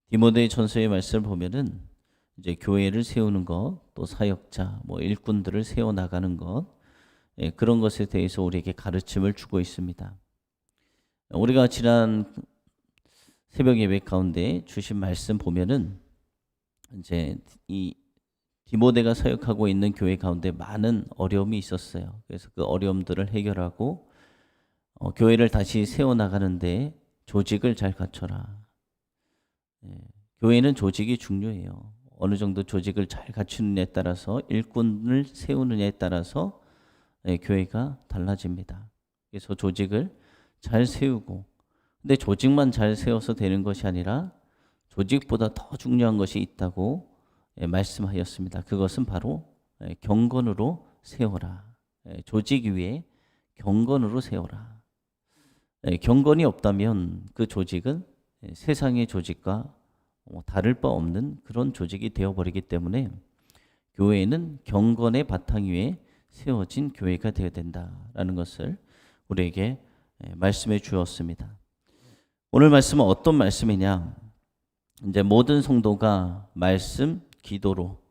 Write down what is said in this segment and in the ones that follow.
디모데 전서의 말씀을 보면은 이제 교회를 세우는 것, 또 사역자, 일꾼들을 세워 나가는 것, 그런 것에 대해서 우리에게 가르침을 주고 있습니다. 우리가 지난 새벽 예배 가운데 주신 말씀 보면은 이제 이 디모데가 사역하고 있는 교회 가운데 많은 어려움이 있었어요. 그래서 그 어려움들을 해결하고 교회를 다시 세워 나가는데 조직을 잘 갖춰라. 교회는 조직이 중요해요. 어느 정도 조직을 잘 갖추느냐에 따라서 일꾼을 세우느냐에 따라서 교회가 달라집니다. 그래서 조직을 잘 세우고, 근데 조직만 잘 세워서 되는 것이 아니라 조직보다 더 중요한 것이 있다고 말씀하였습니다. 그것은 바로 경건으로 세워라. 조직 위에 경건으로 세워라. 경건이 없다면 그 조직은 세상의 조직과 다를 바 없는 그런 조직이 되어버리기 때문에 교회는 경건의 바탕 위에 세워진 교회가 되어야 된다라는 것을 우리에게 말씀해 주었습니다. 오늘 말씀은 어떤 말씀이냐? 이제 모든 성도가 말씀, 기도로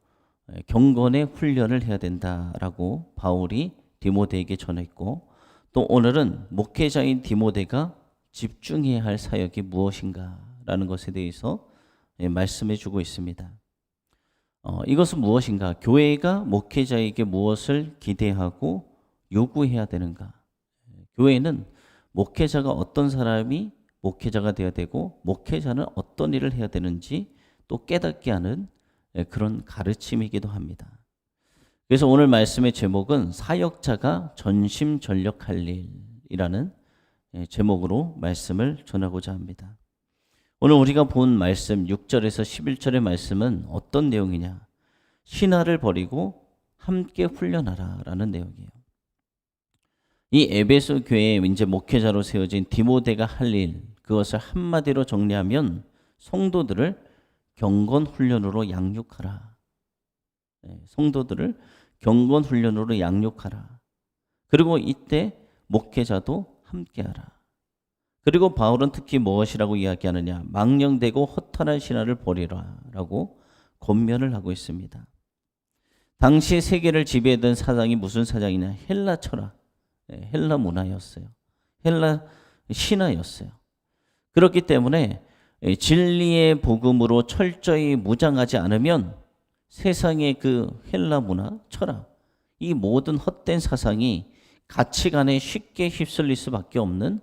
경건의 훈련을 해야 된다라고 바울이 디모데에게 전했고, 또 오늘은 목회자인 디모데가 집중해야 할 사역이 무엇인가라는 것에 대해서 말씀해 주고 있습니다. 이것은 무엇인가? 교회가 목회자에게 무엇을 기대하고 요구해야 되는가? 교회는 목회자가 어떤 사람이 목회자가 되어야 되고, 목회자는 어떤 일을 해야 되는지 또 깨닫게 하는 그런 가르침이기도 합니다. 그래서 오늘 말씀의 제목은 사역자가 전심전력할 일이라는 제목으로 말씀을 전하고자 합니다. 오늘 우리가 본 말씀 6절에서 11절의 말씀은 어떤 내용이냐? 신화를 버리고 함께 훈련하라 라는 내용이에요. 이 에베소 교회에 이제 목회자로 세워진 디모데가 할 일, 그것을 한마디로 정리하면 성도들을 경건 훈련으로 양육하라. 성도들을 경건 훈련으로 양육하라. 그리고 이때 목회자도 함께하라. 그리고 바울은 특히 무엇이라고 이야기하느냐? 망령되고 허탄한 신화를 버리라 라고 권면을 하고 있습니다. 당시 세계를 지배했던 사상이 무슨 사상이냐? 헬라 철학, 헬라 문화였어요. 헬라 신화였어요. 그렇기 때문에 진리의 복음으로 철저히 무장하지 않으면 세상의 그 헬라 문화, 철학, 이 모든 헛된 사상이 가치관에 쉽게 휩쓸릴 수밖에 없는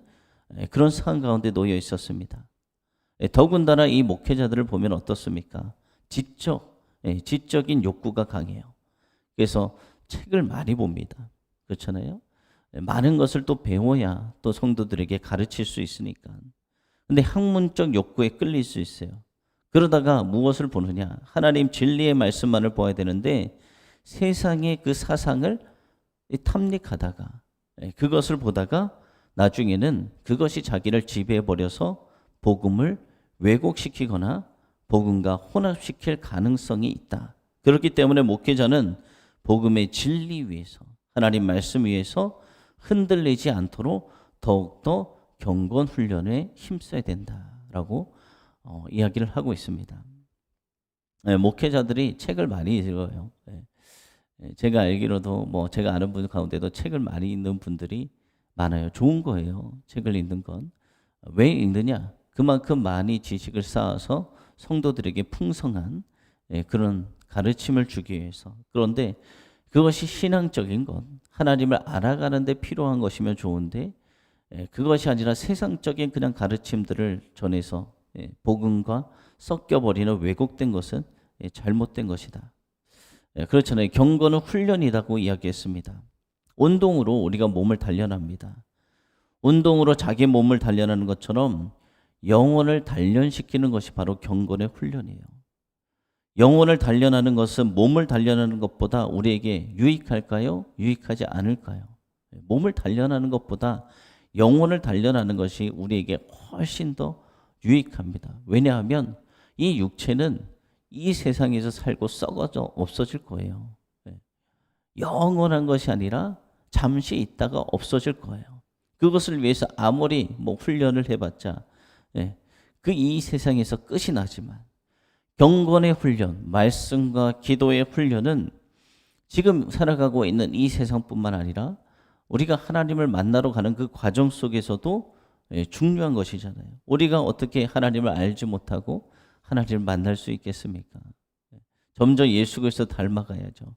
그런 상황 가운데 놓여 있었습니다. 더군다나 이 목회자들을 보면 어떻습니까? 지적인 욕구가 강해요. 그래서 책을 많이 봅니다. 그렇잖아요? 많은 것을 또 배워야 또 성도들에게 가르칠 수 있으니까. 근데 학문적 욕구에 끌릴 수 있어요. 그러다가 무엇을 보느냐? 하나님 진리의 말씀만을 보아야 되는데 세상의 그 사상을 탐닉하다가 그것을 보다가 나중에는 그것이 자기를 지배해버려서 복음을 왜곡시키거나 복음과 혼합시킬 가능성이 있다. 그렇기 때문에 목회자는 복음의 진리 위에서, 하나님 말씀 위에서 흔들리지 않도록 더욱더 경건 훈련에 힘써야 된다라고 이야기를 하고 있습니다. 목회자들이 책을 많이 읽어요. 제가 알기로도 제가 아는 분 가운데도 책을 많이 읽는 분들이 많아요. 좋은 거예요. 책을 읽는 건. 왜 읽느냐? 그만큼 많이 지식을 쌓아서 성도들에게 풍성한 그런 가르침을 주기 위해서. 그런데 그것이 신앙적인 것, 하나님을 알아가는 데 필요한 것이면 좋은데 그것이 아니라 세상적인 그냥 가르침들을 전해서 복음과 섞여버리는 왜곡된 것은 잘못된 것이다. 그렇잖아요. 경건은 훈련이라고 이야기했습니다. 운동으로 우리가 몸을 단련합니다. 운동으로 자기 몸을 단련하는 것처럼 영혼을 단련시키는 것이 바로 경건의 훈련이에요. 영혼을 단련하는 것은 몸을 단련하는 것보다 우리에게 유익할까요? 유익하지 않을까요? 몸을 단련하는 것보다 영혼을 단련하는 것이 우리에게 훨씬 더 유익합니다. 왜냐하면 이 육체는 이 세상에서 살고 썩어져 없어질 거예요. 영원한 것이 아니라 잠시 있다가 없어질 거예요. 그것을 위해서 아무리 훈련을 해봤자 그 이 세상에서 끝이 나지만 경건의 훈련, 말씀과 기도의 훈련은 지금 살아가고 있는 이 세상뿐만 아니라 우리가 하나님을 만나러 가는 그 과정 속에서도 중요한 것이잖아요. 우리가 어떻게 하나님을 알지 못하고 하나님을 만날 수 있겠습니까? 점점 예수 그리스도 닮아가야죠.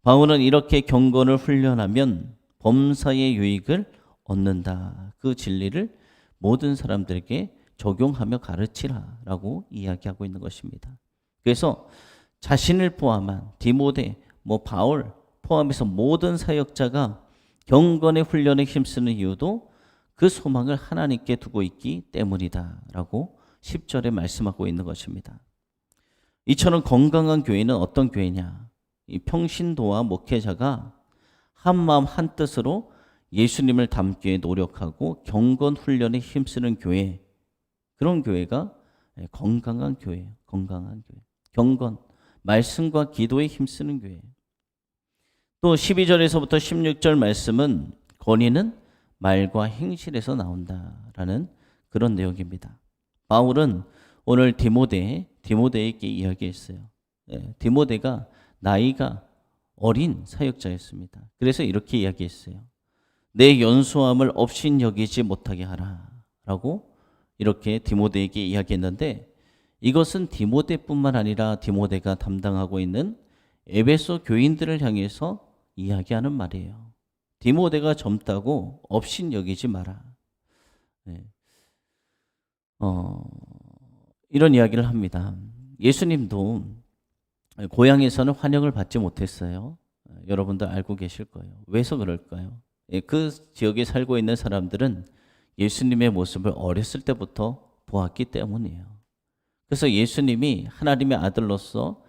바울은 이렇게 경건을 훈련하면 범사의 유익을 얻는다. 그 진리를 모든 사람들에게 적용하며 가르치라라고 이야기하고 있는 것입니다. 그래서 자신을 포함한 디모데, 바울 포함해서 모든 사역자가 경건의 훈련에 힘쓰는 이유도 그 소망을 하나님께 두고 있기 때문이다라고 10절에 말씀하고 있는 것입니다. 이처럼 건강한 교회는 어떤 교회냐? 이 평신도와 목회자가 한 마음 한 뜻으로 예수님을 닮기 노력하고 경건 훈련에 힘쓰는 교회, 그런 교회가 건강한 교회예요. 건강한 교회. 경건, 말씀과 기도에 힘쓰는 교회. 또 12절에서부터 16절 말씀은 권위는 말과 행실에서 나온다라는 그런 내용입니다. 바울은 오늘 디모데에게 이야기했어요. 디모데가 나이가 어린 사역자였습니다. 그래서 이렇게 이야기했어요. 내 연소함을 업신여기지 못하게 하라라고 이렇게 디모데에게 이야기했는데, 이것은 디모데뿐만 아니라 디모데가 담당하고 있는 에베소 교인들을 향해서 이야기하는 말이에요. 디모데가 젊다고 업신여기지 마라. 이런 이야기를 합니다. 예수님도 고향에서는 환영을 받지 못했어요. 여러분들 알고 계실 거예요. 왜서 그럴까요? 그 지역에 살고 있는 사람들은 예수님의 모습을 어렸을 때부터 보았기 때문이에요. 그래서 예수님이 하나님의 아들로서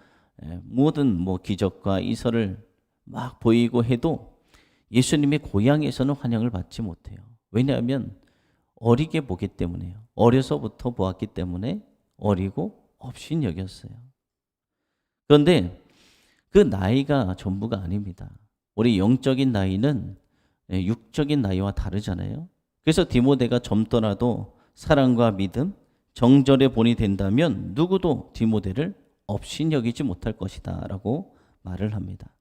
모든 기적과 이설을 막 보이고 해도 예수님의 고향에서는 환영을 받지 못해요. 왜냐하면 어리게 보기 때문에요. 어려서부터 보았기 때문에 어리고 업신여겼어요. 그런데 그 나이가 전부가 아닙니다. 우리 영적인 나이는 육적인 나이와 다르잖아요. 그래서 디모데가 젊더라도 사랑과 믿음, 정절의 본이 된다면 누구도 디모데를 업신여기지 못할 것이다 라고 말을 합니다.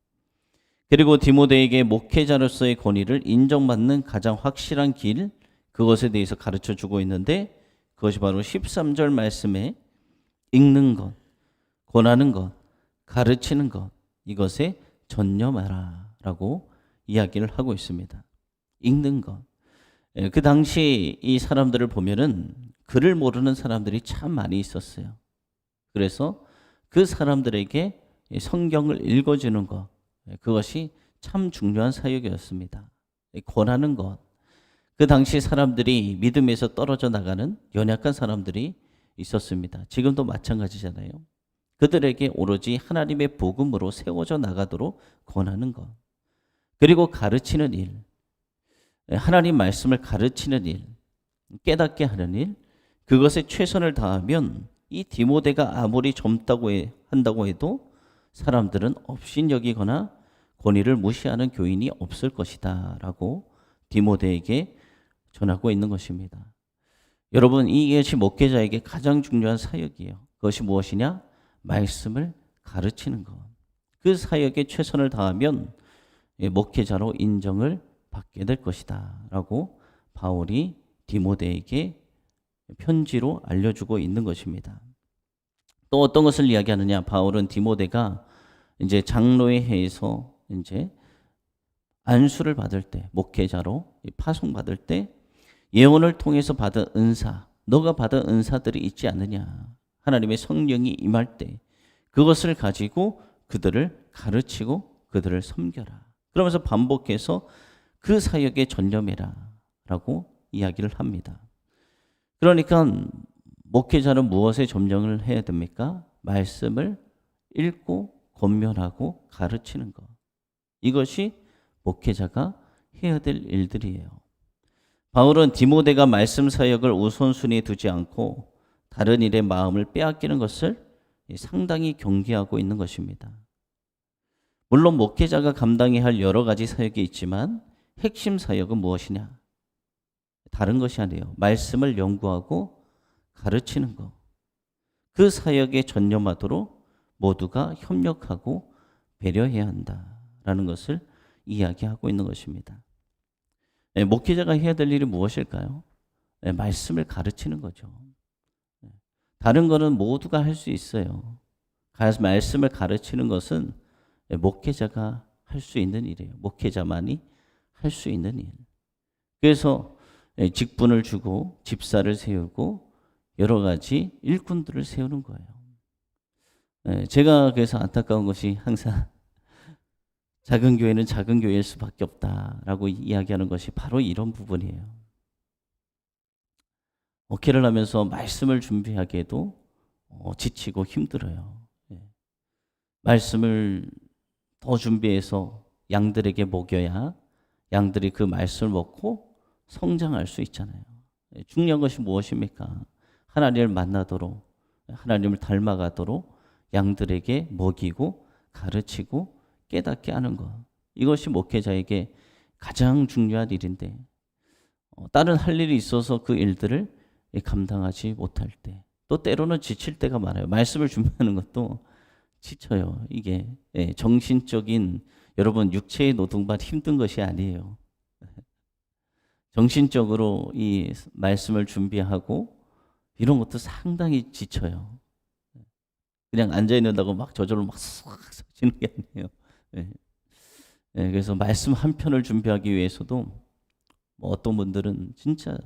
그리고 디모데에게 목회자로서의 권위를 인정받는 가장 확실한 길, 그것에 대해서 가르쳐 주고 있는데, 그것이 바로 13절 말씀에 읽는 것, 권하는 것, 가르치는 것, 이것에 전념하라 라고 이야기를 하고 있습니다. 읽는 것. 그 당시 이 사람들을 보면은 글을 모르는 사람들이 참 많이 있었어요. 그래서 그 사람들에게 성경을 읽어주는 것, 그것이 참 중요한 사역이었습니다. 권하는 것. 그 당시 사람들이 믿음에서 떨어져 나가는 연약한 사람들이 있었습니다. 지금도 마찬가지잖아요. 그들에게 오로지 하나님의 복음으로 세워져 나가도록 권하는 것. 그리고 가르치는 일. 하나님 말씀을 가르치는 일. 깨닫게 하는 일. 그것에 최선을 다하면 이 디모데가 아무리 젊다고 한다고 해도 사람들은 업신여기거나 권위를 무시하는 교인이 없을 것이다 라고 디모데에게 전하고 있는 것입니다. 여러분, 이것이 목회자에게 가장 중요한 사역이에요. 그것이 무엇이냐? 말씀을 가르치는 것. 그 사역에 최선을 다하면 목회자로 인정을 받게 될 것이다 라고 바울이 디모데에게 편지로 알려주고 있는 것입니다. 또 어떤 것을 이야기하느냐? 바울은 디모데가 이제 장로의 해에서 이제 안수를 받을 때, 목회자로 파송 받을 때 예언을 통해서 받은 은사, 너가 받은 은사들이 있지 않느냐? 하나님의 성령이 임할 때 그것을 가지고 그들을 가르치고 그들을 섬겨라. 그러면서 반복해서 그 사역에 전념해라 라고 이야기를 합니다. 그러니까 목회자는 무엇에 전념을 해야 됩니까? 말씀을 읽고 권면하고 가르치는 것. 이것이 목회자가 해야 될 일들이에요. 바울은 디모데가 말씀 사역을 우선순위에 두지 않고 다른 일에 마음을 빼앗기는 것을 상당히 경계하고 있는 것입니다. 물론 목회자가 감당해야 할 여러 가지 사역이 있지만 핵심 사역은 무엇이냐? 다른 것이 아니에요. 말씀을 연구하고 가르치는 거, 그 사역에 전념하도록 모두가 협력하고 배려해야 한다라는 것을 이야기하고 있는 것입니다. 목회자가 해야 될 일이 무엇일까요? 말씀을 가르치는 거죠. 다른 거는 모두가 할 수 있어요. 말씀을 가르치는 것은 목회자가 할 수 있는 일이에요. 목회자만이 할 수 있는 일. 그래서 직분을 주고 집사를 세우고 여러 가지 일꾼들을 세우는 거예요. 제가 그래서 안타까운 것이 항상 작은 교회는 작은 교회일 수밖에 없다라고 이야기하는 것이 바로 이런 부분이에요. 목회를 하면서 말씀을 준비하기에도 지치고 힘들어요. 말씀을 더 준비해서 양들에게 먹여야 양들이 그 말씀을 먹고 성장할 수 있잖아요. 중요한 것이 무엇입니까? 하나님을 만나도록, 하나님을 닮아가도록 양들에게 먹이고 가르치고 깨닫게 하는 것. 이것이 목회자에게 가장 중요한 일인데 다른 할 일이 있어서 그 일들을 감당하지 못할 때, 또 때로는 지칠 때가 많아요. 말씀을 준비하는 것도 지쳐요. 이게 정신적인, 여러분 육체의 노동만 힘든 것이 아니에요. 정신적으로 이 말씀을 준비하고 이런 것도 상당히 지쳐요. 그냥 앉아 있는다고 막 저절로 막 싹 서지는 게 아니에요. 그래서 말씀 한 편을 준비하기 위해서도 뭐 어떤 분들은 진짜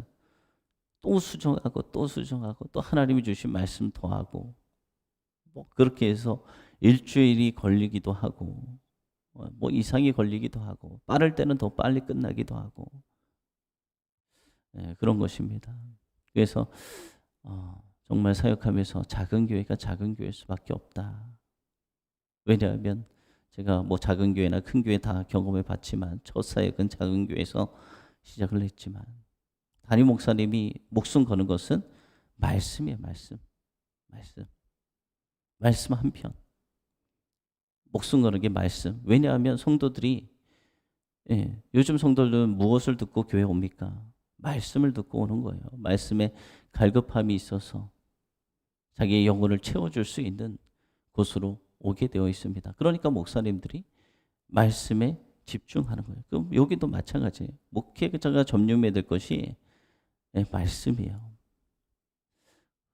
또 수정하고 또 수정하고 또 하나님이 주신 말씀 더하고 뭐 그렇게 해서 일주일이 걸리기도 하고 뭐 이상이 걸리기도 하고 빠를 때는 더 빨리 끝나기도 하고 그런 것입니다. 그래서 정말 사역하면서 작은 교회가 작은 교회일 수밖에 없다. 왜냐하면 제가 뭐 작은 교회나 큰 교회 다 경험해 봤지만 첫 사역은 작은 교회에서 시작을 했지만 담임 목사님이 목숨 거는 것은 말씀이에요. 말씀 한 편. 목숨 거는 게 말씀. 왜냐하면 성도들이 요즘 성도들은 무엇을 듣고 교회 옵니까? 말씀을 듣고 오는 거예요. 말씀에 갈급함이 있어서 자기의 영혼을 채워줄 수 있는 곳으로 오게 되어 있습니다. 그러니까 목사님들이 말씀에 집중하는 거예요. 그럼 여기도 마찬가지예요. 목회자가 점령해야 될 것이 말씀이에요.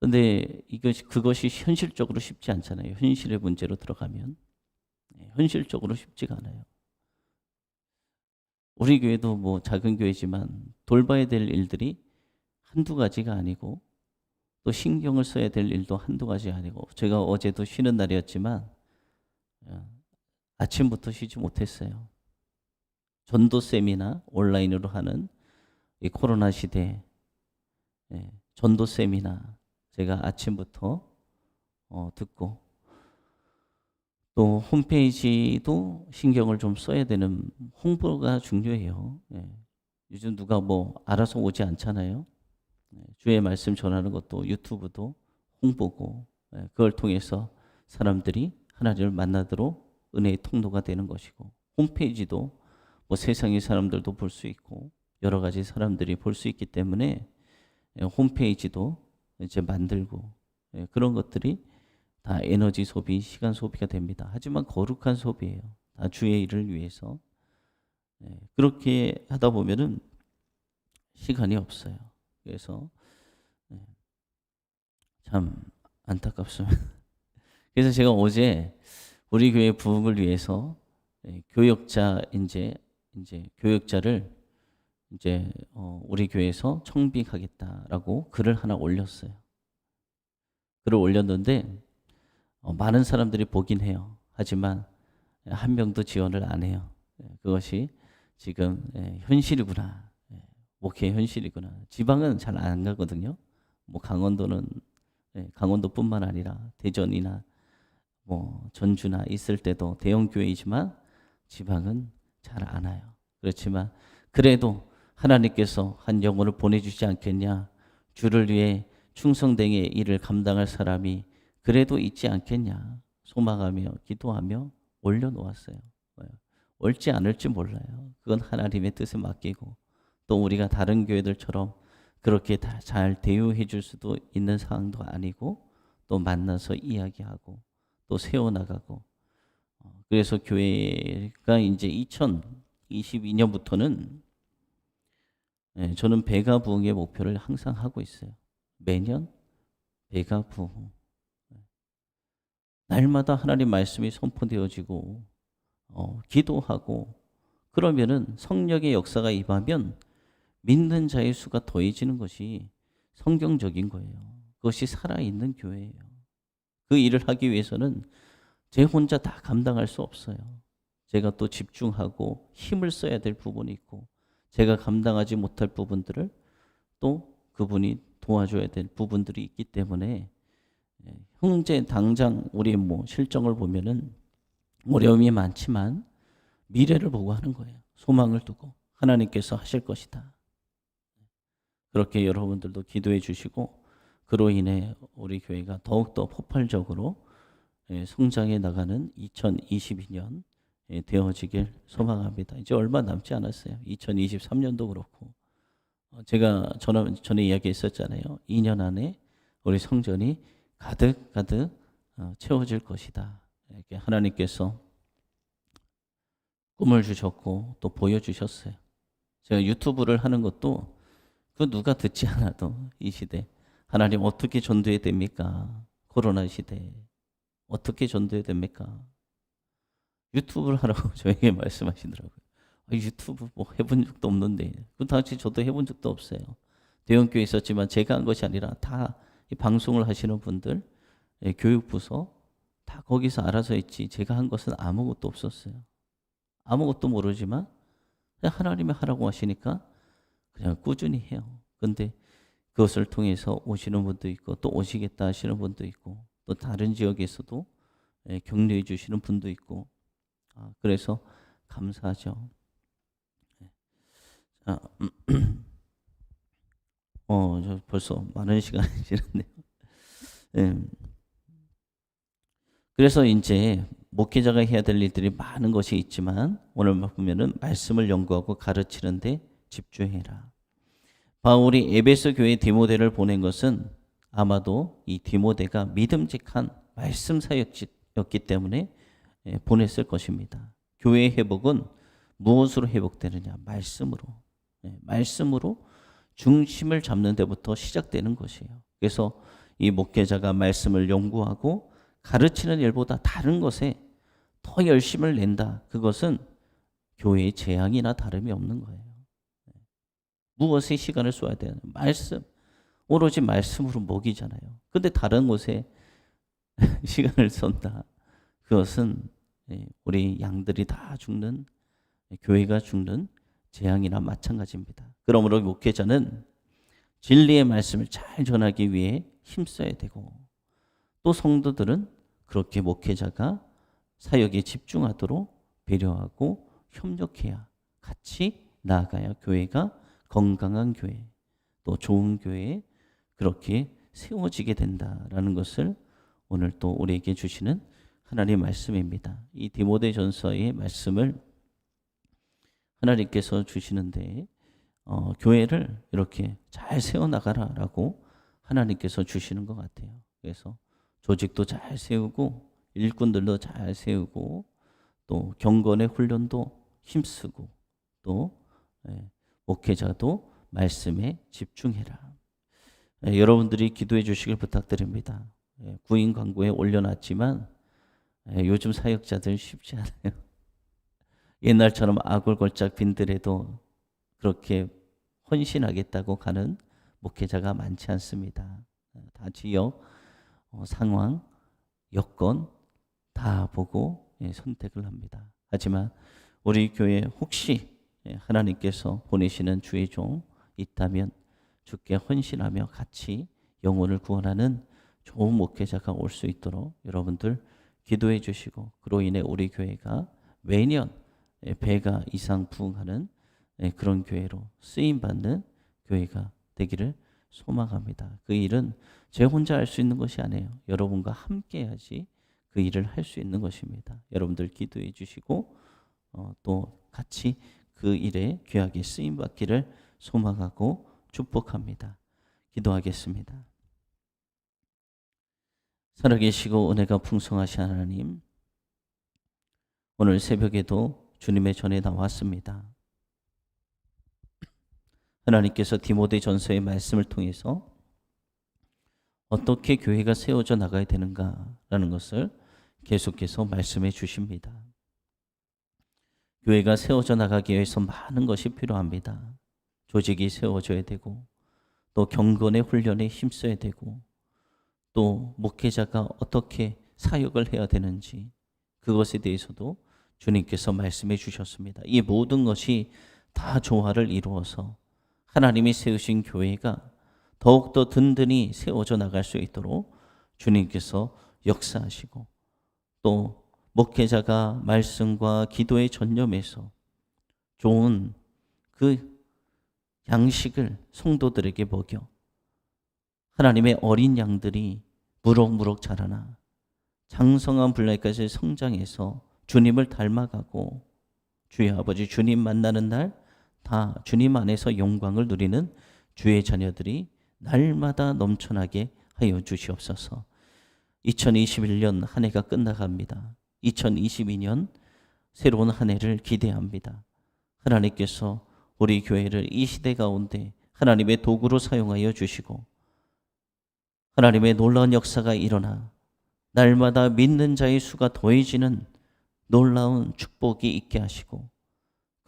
그런데 그것이 현실적으로 쉽지 않잖아요. 현실의 문제로 들어가면 현실적으로 쉽지가 않아요. 우리 교회도 뭐 작은 교회지만 돌봐야 될 일들이 한두 가지가 아니고 또 신경을 써야 될 일도 한두 가지가 아니고 제가 어제도 쉬는 날이었지만 아침부터 쉬지 못했어요. 전도 세미나 온라인으로 하는 이 코로나 시대 전도 세미나 제가 아침부터 듣고 또 홈페이지도 신경을 좀 써야 되는 홍보가 중요해요. 요즘 누가 뭐 알아서 오지 않잖아요. 주의 말씀 전하는 것도 유튜브도 홍보고 그걸 통해서 사람들이 하나님을 만나도록 은혜의 통로가 되는 것이고 홈페이지도 뭐 세상의 사람들도 볼 수 있고 여러 가지 사람들이 볼 수 있기 때문에 홈페이지도 이제 만들고 그런 것들이 다 에너지 소비, 시간 소비가 됩니다. 하지만 거룩한 소비예요. 다 주의 일을 위해서. 그렇게 하다 보면은 시간이 없어요. 그래서 참 안타깝습니다. 그래서 제가 어제 우리 교회 부흥을 위해서 교역자를 우리 교회에서 청빙하겠다라고 글을 하나 올렸어요. 글을 올렸는데 많은 사람들이 보긴 해요. 하지만 한 명도 지원을 안 해요. 그것이 지금 현실이구나. 목회 현실이구나. 지방은 잘 안 가거든요. 뭐 강원도뿐만 아니라 대전이나 뭐 전주나 있을 때도 대형 교회이지만 지방은 잘 안 와요. 그렇지만 그래도 하나님께서 한 영혼을 보내주지 않겠냐. 주를 위해 충성되게 일을 감당할 사람이 그래도 있지 않겠냐. 소망하며 기도하며 올려놓았어요. 올지 않을지 몰라요. 그건 하나님의 뜻에 맡기고 또 우리가 다른 교회들처럼 그렇게 다 잘 대우해 줄 수도 있는 상황도 아니고 또 만나서 이야기하고 또 세워나가고 그래서 교회가 이제 2022년부터는 저는 배가 부흥의 목표를 항상 하고 있어요. 매년 배가 부흥. 날마다 하나님 말씀이 선포되어지고 기도하고 그러면은 성령의 역사가 임하면 믿는 자의 수가 더해지는 것이 성경적인 거예요. 그것이 살아있는 교회예요. 그 일을 하기 위해서는 제 혼자 다 감당할 수 없어요. 제가 또 집중하고 힘을 써야 될 부분이 있고 제가 감당하지 못할 부분들을 또 그분이 도와줘야 될 부분들이 있기 때문에 형제 당장 우리 실정을 보면은 어려움이 많지만 미래를 보고 하는 거예요. 소망을 두고 하나님께서 하실 것이다. 그렇게 여러분들도 기도해 주시고 그로 인해 우리 교회가 더욱더 폭발적으로 성장해 나가는 2022년 되어지길 소망합니다. 이제 얼마 남지 않았어요. 2023년도 그렇고 제가 전에 이야기했었잖아요. 2년 안에 우리 성전이 가득 채워질 것이다. 이렇게 하나님께서 꿈을 주셨고 또 보여주셨어요. 제가 유튜브를 하는 것도 그 누가 듣지 않아도 이 시대 하나님 어떻게 전도해야 됩니까? 코로나 시대 어떻게 전도해야 됩니까? 유튜브를 하라고 저에게 말씀하시더라고요. 유튜브 해본 적도 없는데 그 당시 저도 해본 적도 없어요. 대형교회 있었지만 제가 한 것이 아니라 다 이 방송을 하시는 분들 교육부서 다 거기서 알아서 했지 제가 한 것은 아무것도 없었어요. 아무것도 모르지만 그냥 하나님이 하라고 하시니까 그냥 꾸준히 해요. 근데 그것을 통해서 오시는 분도 있고 또 오시겠다 하시는 분도 있고 또 다른 지역에서도 격려해 주시는 분도 있고 그래서 감사하죠. 자, 저 벌써 많은 시간이 지났네요. 그래서 이제 목회자가 해야 될 일들이 많은 것이 있지만 오늘 보면은 말씀을 연구하고 가르치는데 집중해라. 바울이 에베소 교회 디모데를 보낸 것은 아마도 이 디모데가 믿음직한 말씀 사역이었기 때문에 보냈을 것입니다. 교회의 회복은 무엇으로 회복되느냐? 말씀으로. 말씀으로 중심을 잡는 데부터 시작되는 것이에요. 그래서 이 목회자가 말씀을 연구하고 가르치는 일보다 다른 것에 더 열심을 낸다. 그것은 교회의 재앙이나 다름이 없는 거예요. 무엇에 시간을 쏟아야 되는 말씀. 오로지 말씀으로 먹이잖아요. 근데 다른 곳에 시간을 쏜다. 그것은 우리 양들이 다 죽는 교회가 죽는 재앙이나 마찬가지입니다. 그러므로 목회자는 진리의 말씀을 잘 전하기 위해 힘써야 되고 또 성도들은 그렇게 목회자가 사역에 집중하도록 배려하고 협력해야 같이 나아가야 교회가 건강한 교회 또 좋은 교회에 그렇게 세워지게 된다라는 것을 오늘 또 우리에게 주시는 하나님의 말씀입니다. 이 디모데전서의 말씀을 하나님께서 주시는데 교회를 이렇게 잘 세워나가라라고 하나님께서 주시는 것 같아요. 그래서 조직도 잘 세우고 일꾼들도 잘 세우고 또 경건의 훈련도 힘쓰고 또 목회자도 말씀에 집중해라. 여러분들이 기도해 주시길 부탁드립니다. 구인 광고에 올려놨지만 요즘 사역자들 쉽지 않아요. 옛날처럼 아골골짝 빈들에도 그렇게 헌신하겠다고 가는 목회자가 많지 않습니다. 다 지역, 상황, 여건 다 보고 선택을 합니다. 하지만 우리 교회 혹시 하나님께서 보내시는 주의 종 있다면 주께 헌신하며 같이 영혼을 구원하는 좋은 목회자가 올 수 있도록 여러분들 기도해 주시고 그로 인해 우리 교회가 매년 배가 이상 부흥하는 그런 교회로 쓰임받는 교회가 되기를 소망합니다. 그 일은 제 혼자 할 수 있는 것이 아니에요. 여러분과 함께 해야지 그 일을 할 수 있는 것입니다. 여러분들 기도해 주시고 또 같이 그 일에 귀하게 쓰임받기를 소망하고 축복합니다. 기도하겠습니다. 살아계시고 은혜가 풍성하신 하나님, 오늘 새벽에도 주님의 전에 나왔습니다. 하나님께서 디모데전서의 말씀을 통해서 어떻게 교회가 세워져 나가야 되는가라는 것을 계속해서 말씀해 주십니다. 교회가 세워져 나가기 위해서 많은 것이 필요합니다. 조직이 세워져야 되고, 또 경건의 훈련에 힘써야 되고, 또 목회자가 어떻게 사역을 해야 되는지 그것에 대해서도 주님께서 말씀해 주셨습니다. 이 모든 것이 다 조화를 이루어서 하나님이 세우신 교회가 더욱더 든든히 세워져 나갈 수 있도록 주님께서 역사하시고, 또 목회자가 말씀과 기도에 전념해서 좋은 그 양식을 성도들에게 먹여 하나님의 어린 양들이 무럭무럭 자라나 장성한 분량까지 성장해서 주님을 닮아가고 주의 아버지 주님 만나는 날 다 주님 안에서 영광을 누리는 주의 자녀들이 날마다 넘쳐나게 하여 주시옵소서. 2021년 한 해가 끝나갑니다. 2022년 새로운 한 해를 기대합니다. 하나님께서 우리 교회를 이 시대 가운데 하나님의 도구로 사용하여 주시고, 하나님의 놀라운 역사가 일어나 날마다 믿는 자의 수가 더해지는 놀라운 축복이 있게 하시고,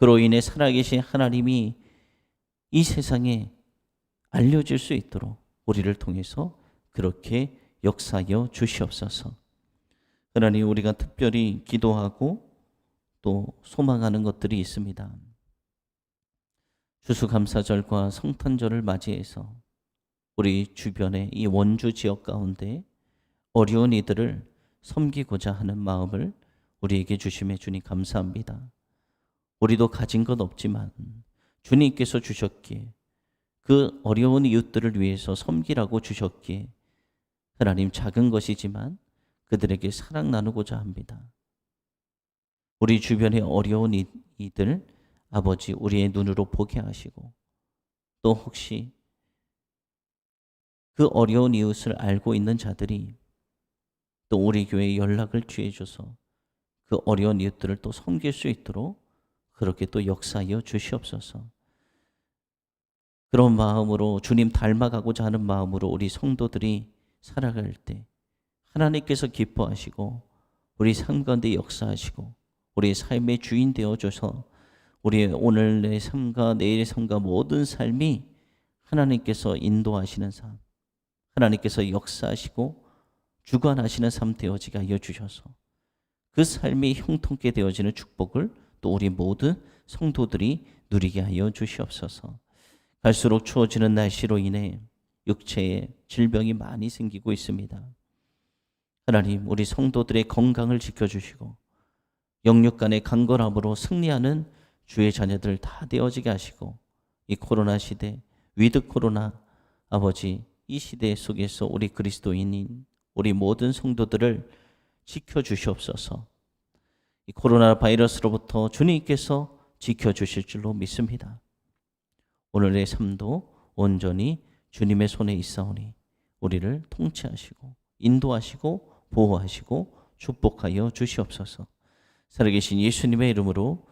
그로 인해 살아계신 하나님이 이 세상에 알려질 수 있도록 우리를 통해서 그렇게 역사하여 주시옵소서. 하나님, 우리가 특별히 기도하고 또 소망하는 것들이 있습니다. 추수감사절과 성탄절을 맞이해서 우리 주변의 이 원주 지역 가운데 어려운 이들을 섬기고자 하는 마음을 우리에게 주심에 주님 감사합니다. 우리도 가진 것 없지만 주님께서 주셨기에, 그 어려운 이웃들을 위해서 섬기라고 주셨기에 하나님, 작은 것이지만 그들에게 사랑 나누고자 합니다. 우리 주변의 어려운 이들 아버지 우리의 눈으로 보게 하시고, 또 혹시 그 어려운 이웃을 알고 있는 자들이 또 우리 교회에 연락을 취해줘서 그 어려운 이웃들을 또 섬길 수 있도록 그렇게 또 역사하여 주시옵소서. 그런 마음으로 주님 닮아가고자 하는 마음으로 우리 성도들이 살아갈 때 하나님께서 기뻐하시고 우리 삶 가운데 역사하시고 우리의 삶의 주인 되어줘서 우리의 오늘 내 삶과 내일의 삶과 모든 삶이 하나님께서 인도하시는 삶, 하나님께서 역사하시고 주관하시는 삶 되어지게 하여 주셔서 그 삶이 형통케 되어지는 축복을 또 우리 모든 성도들이 누리게 하여 주시옵소서. 갈수록 추워지는 날씨로 인해 육체에 질병이 많이 생기고 있습니다. 하나님, 우리 성도들의 건강을 지켜주시고 영육 간의 강건함으로 승리하는 주의 자녀들 다 되어지게 하시고, 이 코로나 시대, 위드 코로나 아버지, 이 시대 속에서 우리 그리스도인인 우리 모든 성도들을 지켜주시옵소서. 이 코로나 바이러스로부터 주님께서 지켜주실 줄로 믿습니다. 오늘의 삶도 온전히 주님의 손에 있사오니 우리를 통치하시고 인도하시고 보호하시고 축복하여 주시옵소서. 살아계신 예수님의 이름으로